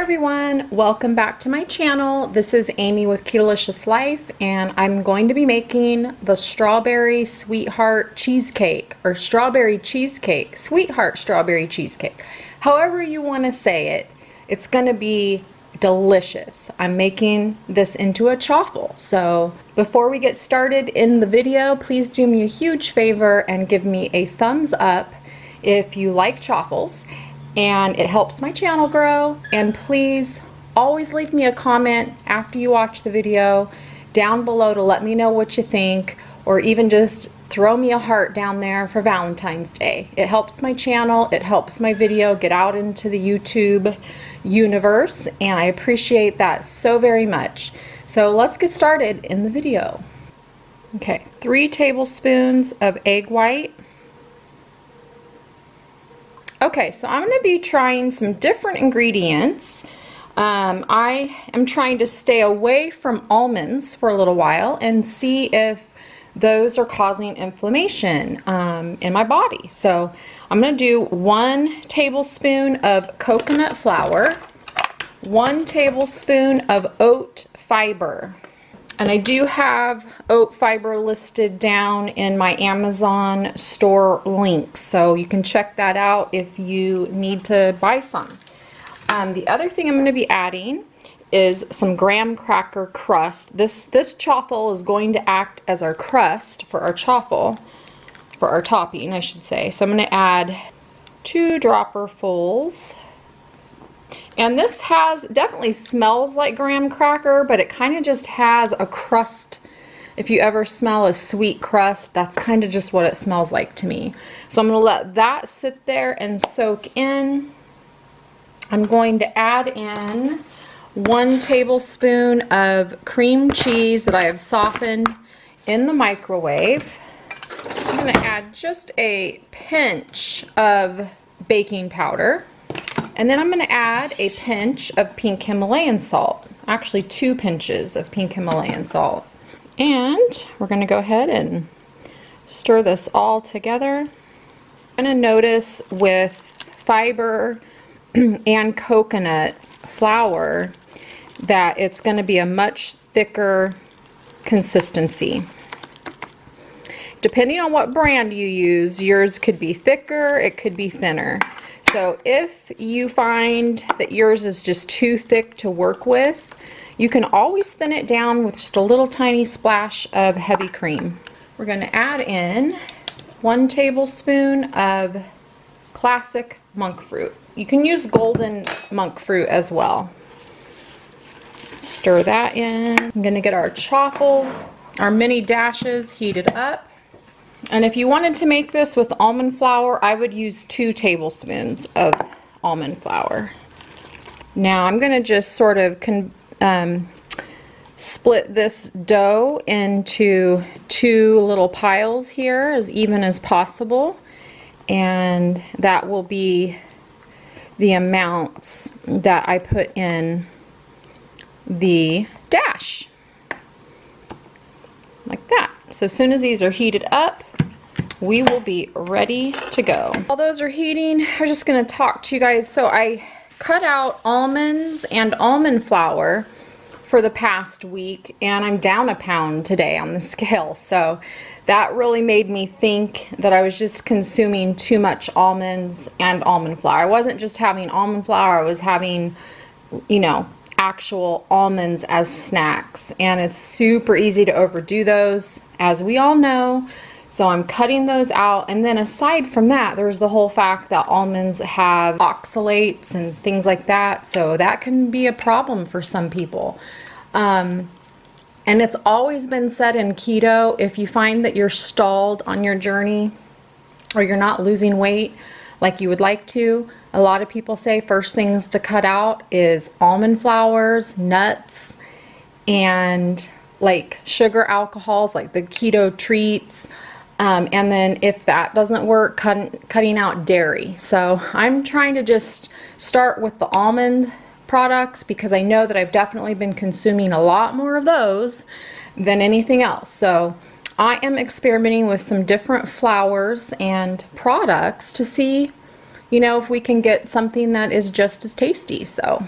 everyone, welcome back to my channel. This is Amy with KETOLISCIOUS Life, and I'm going to be making the strawberry sweetheart cheesecake, or strawberry cheesecake, sweetheart strawberry cheesecake. However you want to say it, it's going to be delicious. I'm making this into a chaffle. So before we get started in the video, please do me a huge favor and give me a thumbs up if you like chaffles, and it helps my channel grow. And please always leave me a comment after you watch the video down below to let me know what you think, or even just throw me a heart down there for Valentine's Day. It helps my channel, it helps my video get out into the YouTube universe, and I appreciate that so very much. So let's get started in the video. Okay, 3 tablespoons of egg white. Okay, so I'm going to be trying some different ingredients. I am trying to stay away from almonds for a little while and see if those are causing inflammation in my body. So I'm going to do 1 tablespoon of coconut flour, 1 tablespoon of oat fiber. And I do have oat fiber listed down in my Amazon store links, so you can check that out if you need to buy some. The other thing I'm going to be adding is some graham cracker crust. This chaffle is going to act as our crust for our chaffle, for our topping, I should say. So I'm going to add 2 dropperfuls. And this definitely smells like graham cracker, but it kind of just has a crust. If you ever smell a sweet crust, that's kind of just what it smells like to me. So I'm going to let that sit there and soak in. I'm going to add in 1 tablespoon of cream cheese that I have softened in the microwave. I'm going to add just a pinch of baking powder. And then I'm going to add a pinch of pink Himalayan salt, actually 2 pinches of pink Himalayan salt. And we're going to go ahead and stir this all together. I'm going to notice with fiber and coconut flour that it's going to be a much thicker consistency. Depending on what brand you use, yours could be thicker, it could be thinner. So if you find that yours is just too thick to work with, you can always thin it down with just a little tiny splash of heavy cream. We're going to add in 1 tablespoon of classic monk fruit. You can use golden monk fruit as well. Stir that in. I'm going to get our chaffles, our mini dashes, heated up. And if you wanted to make this with almond flour, I would use 2 tablespoons of almond flour. Now I'm going to just sort of split this dough into 2 little piles here, as even as possible. And that will be the amounts that I put in the dash. Like that. So as soon as these are heated up, we will be ready to go. While those are heating, I'm just going to talk to you guys. So I cut out almonds and almond flour for the past week, and I'm down 1 pound today on the scale. So that really made me think that I was just consuming too much almonds and almond flour. I wasn't just having almond flour, I was having, you know, actual almonds as snacks, and it's super easy to overdo those, as we all know. So I'm cutting those out. And then aside from that, there's the whole fact that almonds have oxalates and things like that, so that can be a problem for some people. And it's always been said in keto, if you find that you're stalled on your journey or you're not losing weight like you would like to, a lot of people say first things to cut out is almond flours, nuts, and like sugar alcohols like the keto treats. And then if that doesn't work, cutting out dairy. So I'm trying to just start with the almond products because I know that I've definitely been consuming a lot more of those than anything else. So I am experimenting with some different flours and products to see, you know, if we can get something that is just as tasty. So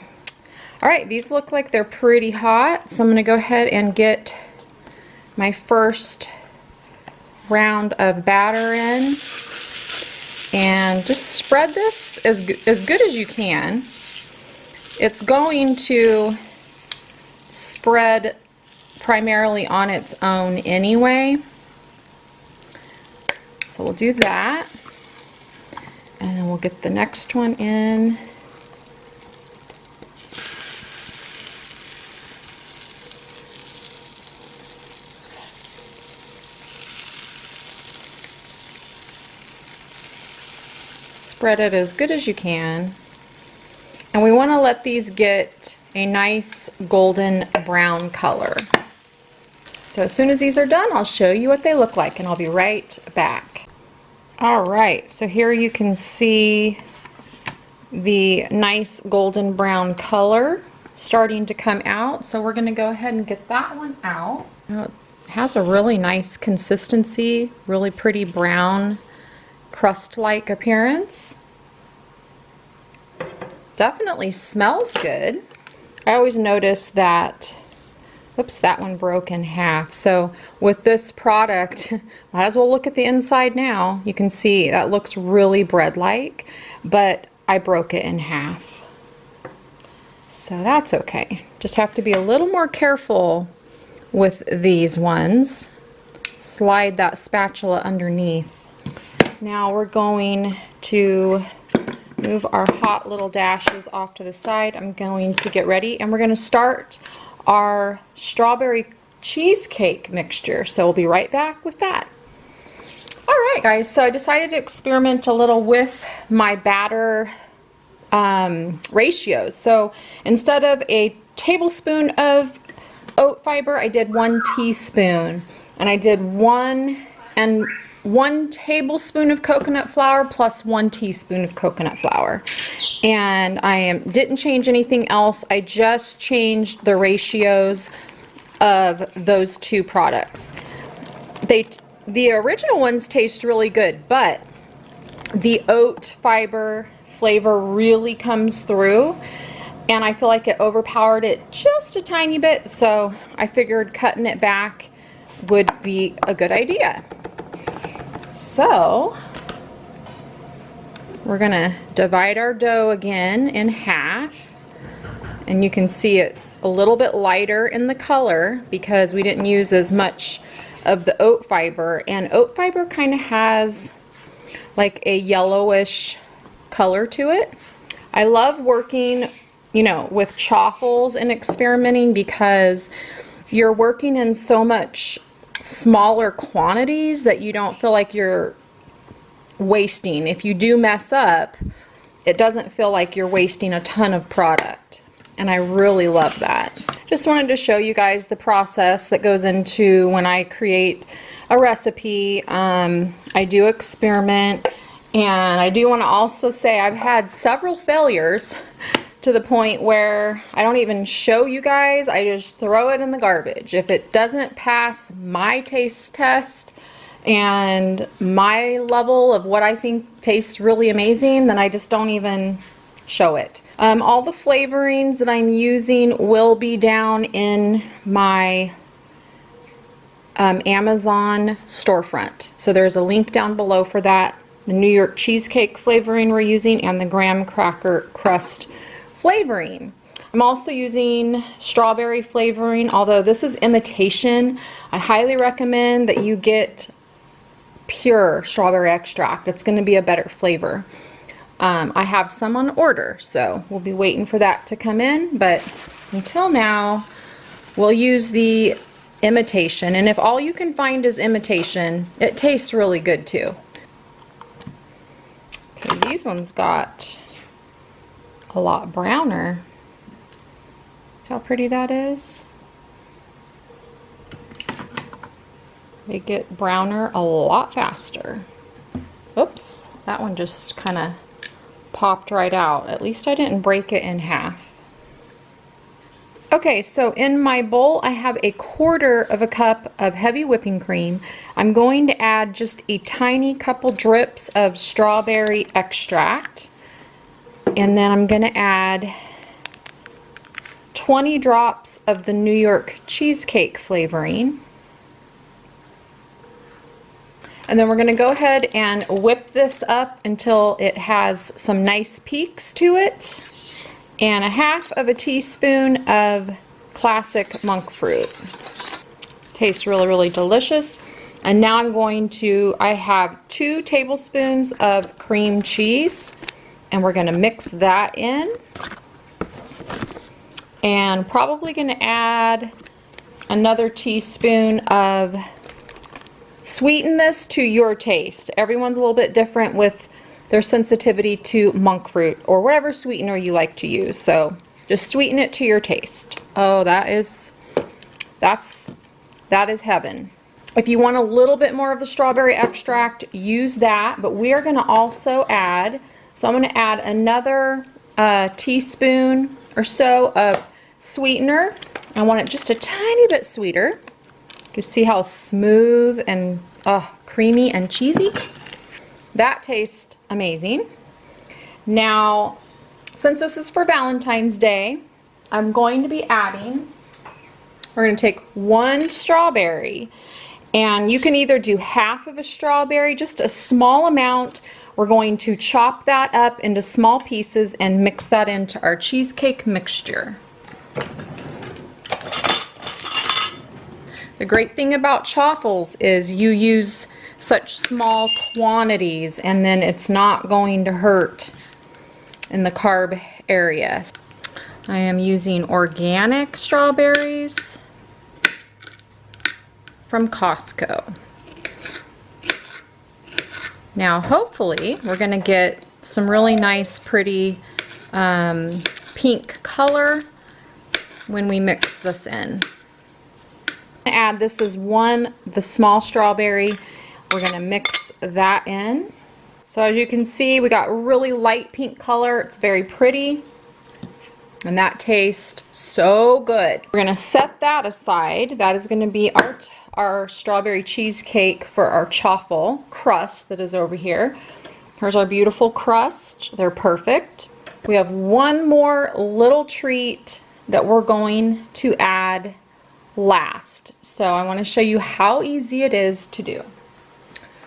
All right, these look like they're pretty hot, so I'm gonna go ahead and get my first round of batter in and just spread this as good as you can. It's going to spread primarily on its own anyway, so we'll do that, and then we'll get the next one in. Spread it as good as you can, and we want to let these get a nice golden brown color. So as soon as these are done, I'll show you what they look like, and I'll be right back. All right, so here you can see the nice golden brown color starting to come out, so we're going to go ahead and get that one out. It has a really nice consistency, really pretty brown crust-like appearance. Definitely smells good. I always notice that, oops, that one broke in half. So with this product, might as well look at the inside now. You can see that looks really bread-like, but I broke it in half. So that's okay. Just have to be a little more careful with these ones. Slide that spatula underneath. Now we're going to move our hot little dashes off to the side. I'm going to get ready, and we're going to start our strawberry cheesecake mixture. So we'll be right back with that. All right, guys, so I decided to experiment a little with my batter ratios. So instead of a tablespoon of oat fiber, I did 1 teaspoon, and I did 1 tablespoon of coconut flour plus 1 teaspoon of coconut flour. And I didn't change anything else. I just changed the ratios of those two products. The original ones taste really good, but the oat fiber flavor really comes through, and I feel like it overpowered it just a tiny bit, so I figured cutting it back would be a good idea. So we're gonna divide our dough again in half, and you can see it's a little bit lighter in the color because we didn't use as much of the oat fiber, and oat fiber kind of has like a yellowish color to it. I love working, you know, with chaffles and experimenting because you're working in so much smaller quantities that you don't feel like you're wasting. If you do mess up, it doesn't feel like you're wasting a ton of product, and I really love that. Just wanted to show you guys the process that goes into when I create a recipe. I do experiment, and I do want to also say I've had several failures to the point where I don't even show you guys. I just throw it in the garbage. If it doesn't pass my taste test and my level of what I think tastes really amazing, then I just don't even show it. All the flavorings that I'm using will be down in my Amazon storefront. So there's a link down below for that. The New York cheesecake flavoring we're using, and the graham cracker crust flavoring. I'm also using strawberry flavoring, although this is imitation. I highly recommend that you get pure strawberry extract. It's going to be a better flavor. I have some on order, so we'll be waiting for that to come in, but until now we'll use the imitation, and if all you can find is imitation, it tastes really good too. Okay, these ones got a lot browner. See how pretty that is? They get browner a lot faster. Oops, that one just kind of popped right out. At least I didn't break it in half. Okay, so in my bowl I have 1/4 cup of heavy whipping cream. I'm going to add just a tiny couple drips of strawberry extract, and then I'm going to add 20 drops of the New York cheesecake flavoring. And then we're going to go ahead and whip this up until it has some nice peaks to it. And 1/2 teaspoon of classic monk fruit. Tastes really, really delicious. And now I'm going to, I have 2 tablespoons of cream cheese, and we're going to mix that in. And probably going to add another teaspoon of, sweeten this to your taste. Everyone's a little bit different with their sensitivity to monk fruit or whatever sweetener you like to use. So just sweeten it to your taste. Oh, that is heaven. If you want a little bit more of the strawberry extract, use that, but we are going to also add, so I'm going to add another teaspoon or so of sweetener. I want it just a tiny bit sweeter. You see how smooth and creamy and cheesy? That tastes amazing. Now, since this is for Valentine's Day, I'm going to be adding, we're going to take 1 strawberry, and you can either do 1/2 strawberry, just a small amount. We're going to chop that up into small pieces and mix that into our cheesecake mixture. The great thing about chaffles is you use such small quantities, and then it's not going to hurt in the carb area. I am using organic strawberries from Costco. Now hopefully we're going to get some really nice pretty pink color when we mix this in. Add, this is the small strawberry. We're going to mix that in. So as you can see, we got really light pink color. It's very pretty, and that tastes so good. We're going to set that aside. That is going to be our strawberry cheesecake for our chaffle crust that is over here. Here's our beautiful crust. They're perfect. We have one more little treat that we're going to add last. So I want to show you how easy it is to do.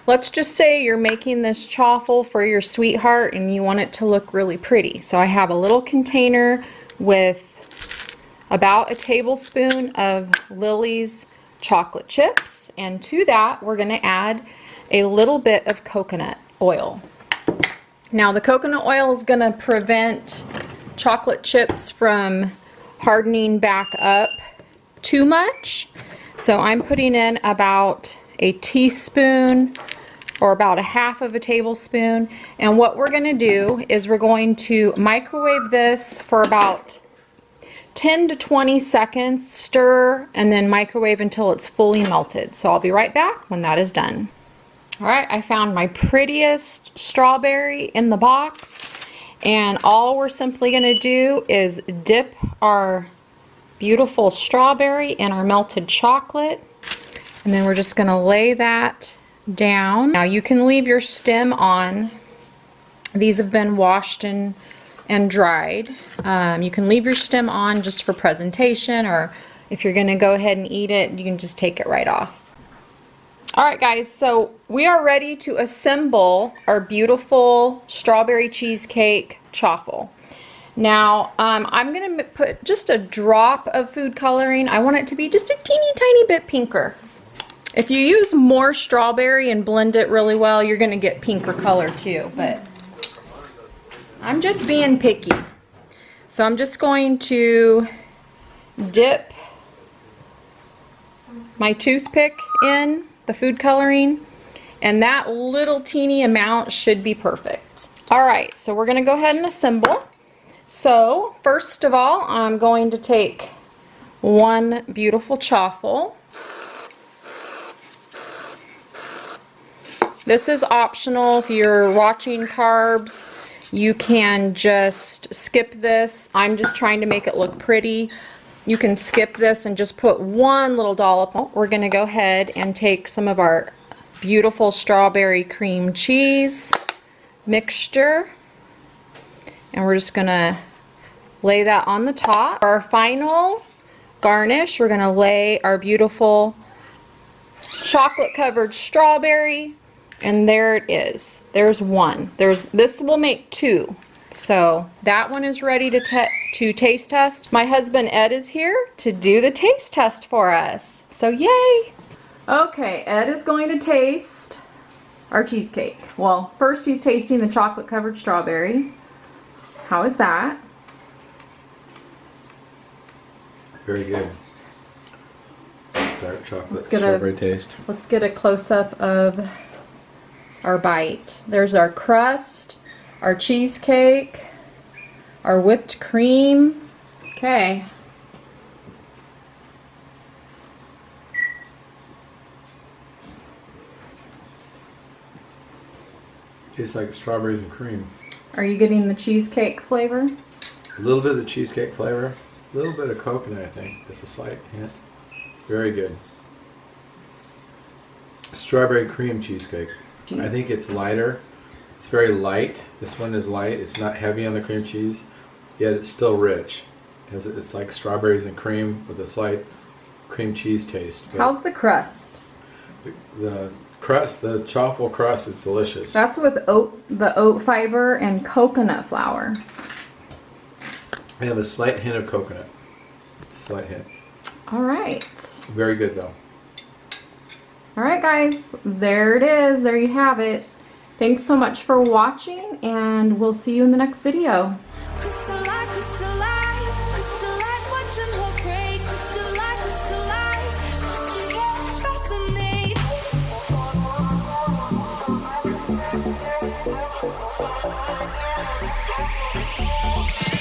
Let's just say you're making this chaffle for your sweetheart and you want it to look really pretty. So I have a little container with about 1 tablespoon of Lily's chocolate chips, and to that we're going to add a little bit of coconut oil. Now the coconut oil is going to prevent chocolate chips from hardening back up too much. So I'm putting in about a teaspoon or about 1/2 tablespoon, and what we're going to do is we're going to microwave this for about 10 to 20 seconds, stir, and then microwave until it's fully melted. So I'll be right back when that is done. All right, I found my prettiest strawberry in the box, and all we're simply going to do is dip our beautiful strawberry in our melted chocolate, and then we're just going to lay that down. Now you can leave your stem on. These have been washed and dried. You can leave your stem on just for presentation, or if you're going to go ahead and eat it, you can just take it right off. Alright guys, so we are ready to assemble our beautiful strawberry cheesecake chaffle. Now I'm going to put just a drop of food coloring. I want it to be just a teeny tiny bit pinker. If you use more strawberry and blend it really well, you're going to get pinker color too, but I'm just being picky. So I'm just going to dip my toothpick in the food coloring, and that little teeny amount should be perfect. Alright, so we're going to go ahead and assemble. So first of all, I'm going to take one beautiful chaffle. This is optional. If you're watching carbs, you can just skip this. I'm just trying to make it look pretty. You can skip this and just put one little dollop. We're going to go ahead and take some of our beautiful strawberry cream cheese mixture, and we're just going to lay that on the top. For our final garnish, we're gonna lay our beautiful chocolate covered strawberry, and there it is. There's one. This will make two. So that one is ready to taste test. My husband Ed is here to do the taste test for us. So yay! Okay, Ed is going to taste our cheesecake. Well, first he's tasting the chocolate covered strawberry. How is that? Very good. Dark chocolate strawberry taste. Let's get a close-up of our bite. There's our crust, our cheesecake, our whipped cream. Okay. Tastes like strawberries and cream. Are you getting the cheesecake flavor? A little bit of the cheesecake flavor. A little bit of coconut, I think. Just a slight hint. Very good. Strawberry cream cheesecake. I think it's lighter. It's very light. This one is light. It's not heavy on the cream cheese, yet it's still rich. It's like strawberries and cream with a slight cream cheese taste. But how's the crust? The crust, the chaffle crust is delicious. That's with the oat fiber and coconut flour. I have a slight hint of coconut. Slight hint. All right. Very good though. All right, guys, there it is. There you have it. Thanks so much for watching, and we'll see you in the next video. Crystallize, crystallize, crystallize, watching her pray. Crystallize, crystallize, crystallize, fascinate.